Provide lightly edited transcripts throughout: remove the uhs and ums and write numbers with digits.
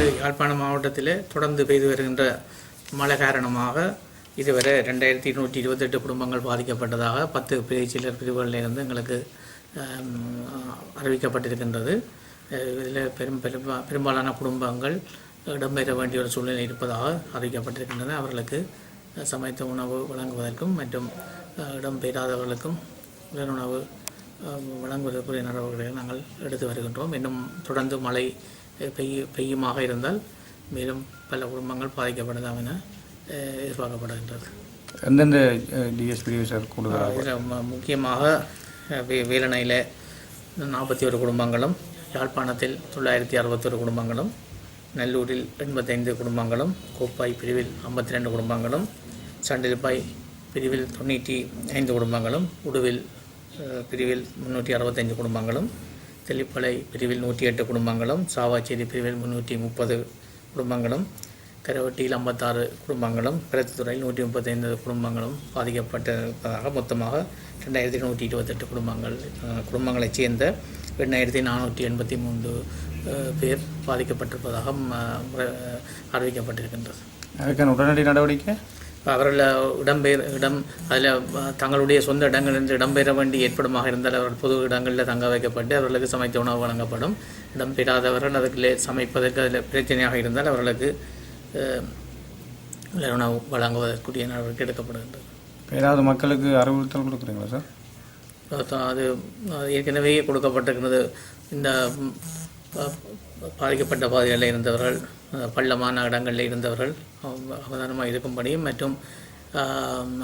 நமது யாழ்ப்பாண மாவட்டத்தில் தொடர்ந்து பெய்து வருகின்ற மழை காரணமாக இதுவரை 2228 குடும்பங்கள் பாதிக்கப்பட்டதாக 10 பிரிவுச்சிலர் பிரிவுகளிலிருந்து எங்களுக்கு அறிவிக்கப்பட்டிருக்கின்றது. இதில் பெரும்பாலான குடும்பங்கள் இடம்பெற வேண்டிய ஒரு சூழ்நிலை இருப்பதாக அறிவிக்கப்பட்டிருக்கின்றன. அவர்களுக்கு சமைத்த உணவு வழங்குவதற்கும் மற்றும் இடம்பெறாதவர்களுக்கும் உணவு வழங்குவதற்குரிய நடவடிக்கைகளை நாங்கள் எடுத்து வருகின்றோம். இன்னும் தொடர்ந்து மழை பெய்யுமாக இருந்தால் மேலும் பல குடும்பங்கள் பாதிக்கப்படலாம் என எதிர்பார்க்கப்படுகின்றது. எந்தெந்த டிஎஸ்பி சார் கூடுதலாக முக்கியமாக வேலணையில் 41 குடும்பங்களும், யாழ்ப்பாணத்தில் 961 குடும்பங்களும், நல்லூரில் 85 குடும்பங்களும், கோப்பாய் பிரிவில் 52 குடும்பங்களும், சண்டிலிப்பாய் பிரிவில் 95 குடும்பங்களும், உடுவில் பிரிவில் 365 குடும்பங்களும், தெல்லிப்பளை பிரிவில் 108 குடும்பங்களும், சாவாச்சேரி பிரிவில் 330 குடும்பங்களும், கரவட்டியில் 56 குடும்பங்களும், பிரத்துத்துறையில் 135 குடும்பங்களும் பாதிக்கப்பட்டிருப்பதாக மொத்தமாக 2128 குடும்பங்களைச் சேர்ந்த 8483 பேர் பாதிக்கப்பட்டிருப்பதாக அறிவிக்கப்பட்டிருக்கின்றது. அதுக்கான உடனடி நடவடிக்கை அவர்கள் அதில் தங்களுடைய சொந்த இடங்களிலிருந்து இடம்பெற வேண்டி ஏற்படுமாக இருந்தால் அவர்கள் பொது இடங்களில் தங்க வைக்கப்பட்டு அவர்களுக்கு சமைத்த உணவு வழங்கப்படும். இடம்பெறாதவர்கள் அதுக்குள்ளே சமைப்பதற்கு அதில் பிரச்சனையாக இருந்தால் அவர்களுக்கு உணவு வழங்குவதற்குரிய நடவடிக்கை எடுக்கப்படுகின்றது. ஏதாவது மக்களுக்கு அறிவுறுத்தல் கொடுக்குறீங்களா சார்? அது ஏற்கனவே கொடுக்கப்பட்டிருக்கிறது. இந்த பாதிக்கப்பட்ட பாதைகளில் இருந்தவர்கள், பள்ளமான இடங்களில் இருந்தவர்கள் அவதானமாக இருக்கும்படியும் மற்றும்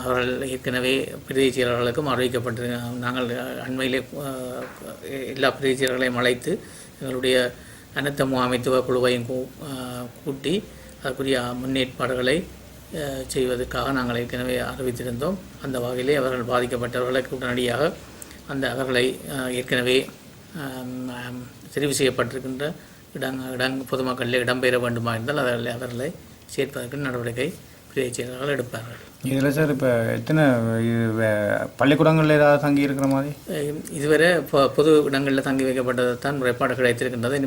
அவர்கள் ஏற்கனவே பிரதேச செயலர்களுக்கும் அறிவிக்கப்பட்டிருக்க நாங்கள் அண்மையிலே எல்லா பிரதேச செயலர்களையும் அழைத்து எங்களுடைய அனைத்து முகாமைத்துவ குழுவையும் கூட்டி அதற்குரிய முன்னேற்பாடுகளை செய்வதற்காக நாங்கள் ஏற்கனவே அறிவித்திருந்தோம். அந்த வகையிலே அவர்கள் பாதிக்கப்பட்டவர்களுக்கு உடனடியாக அவர்களை ஏற்கனவே தெரிவு செய்யப்பட்டிருக்கின்ற பொதுமக்களில் இடம்பெற வேண்டுமா இருந்தால் அவர்களை சேர்ப்பதற்கு நடவடிக்கை பிரதேச செயலர்கள் எடுப்பார்கள். இதில் சார் இப்போ எத்தனை பள்ளிக்கூடங்களில் ஏதாவது தங்கி இருக்கிற மாதிரி இதுவரை பொது இடங்களில் தங்கி வைக்கப்பட்டதான் முறைப்பாடு கிடைத்திருக்கின்றது.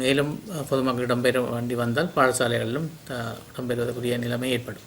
மேலும் பொதுமக்கள் இடம்பெற வேண்டி வந்தால் பாடசாலைகளிலும் இடம்பெறுவதற்குரிய நிலைமை ஏற்படும்.